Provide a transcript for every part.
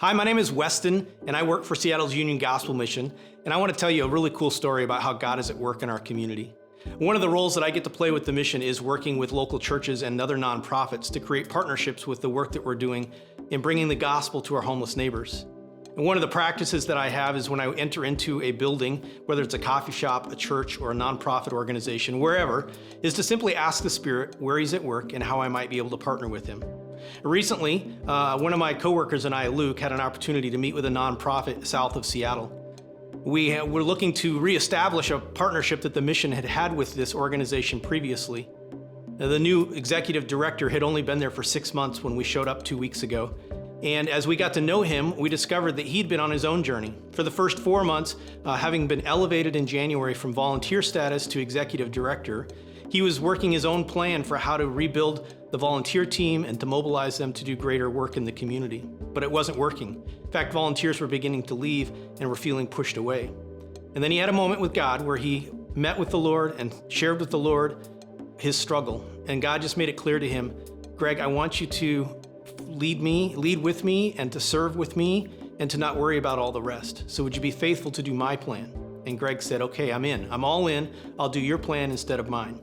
Hi, my name is Weston, and I work for Seattle's Union Gospel Mission, and I want to tell you a really cool story about how God is at work in our community. One of the roles that I get to play with the mission is working with local churches and other nonprofits to create partnerships with the work that we're doing in bringing the gospel to our homeless neighbors. And one of the practices that I have is when I enter into a building, whether it's a coffee shop, a church, or a nonprofit organization, wherever, is to simply ask the Spirit where He's at work and how I might be able to partner with Him. Recently, one of my coworkers and I, Luke, had an opportunity to meet with a nonprofit south of Seattle. We were looking to reestablish a partnership that the mission had had with this organization previously. The new executive director had only been there for 6 months when we showed up 2 weeks ago. And as we got to know him, we discovered that he'd been on his own journey. For the first 4 months, having been elevated in January from volunteer status to executive director, he was working his own plan for how to rebuild the volunteer team and to mobilize them to do greater work in the community. But it wasn't working. In fact, volunteers were beginning to leave and were feeling pushed away. And then he had a moment with God where he met with the Lord and shared with the Lord his struggle. And God just made it clear to him, Greg, I want you to lead with me and to serve with me and to not worry about all the rest. So would you be faithful to do my plan? And Greg said, okay, I'm in. I'm all in. I'll do your plan instead of mine.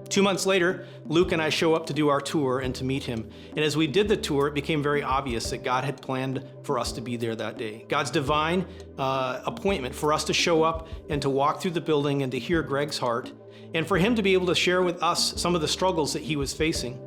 2 months later, Luke and I show up to do our tour and to meet him. And as we did the tour, it became very obvious that God had planned for us to be there that day. God's divine appointment for us to show up and to walk through the building and to hear Greg's heart, and for him to be able to share with us some of the struggles that he was facing.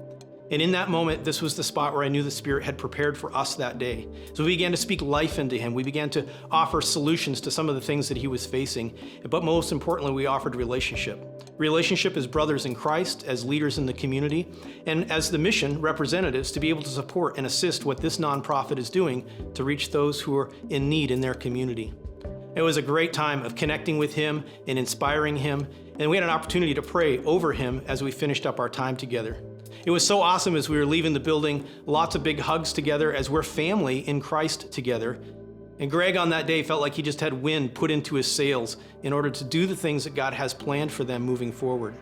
And in that moment, this was the spot where I knew the Spirit had prepared for us that day. So we began to speak life into him. We began to offer solutions to some of the things that he was facing. But most importantly, we offered relationship. Relationship as brothers in Christ, as leaders in the community, and as the mission representatives to be able to support and assist what this nonprofit is doing to reach those who are in need in their community. It was a great time of connecting with him and inspiring him. And we had an opportunity to pray over him as we finished up our time together. It was so awesome as we were leaving the building, lots of big hugs together as we're family in Christ together. And Greg on that day felt like he just had wind put into his sails in order to do the things that God has planned for them moving forward.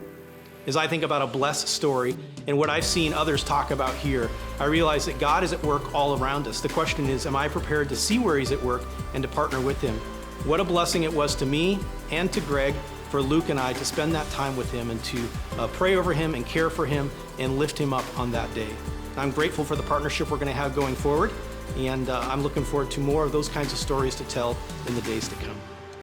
As I think about a blessed story and what I've seen others talk about here, I realize that God is at work all around us. The question is, am I prepared to see where He's at work and to partner with Him? What a blessing it was to me and to Greg, for Luke and I to spend that time with him and to pray over him and care for him and lift him up on that day. I'm grateful for the partnership we're going to have going forward, and I'm looking forward to more of those kinds of stories to tell in the days to come.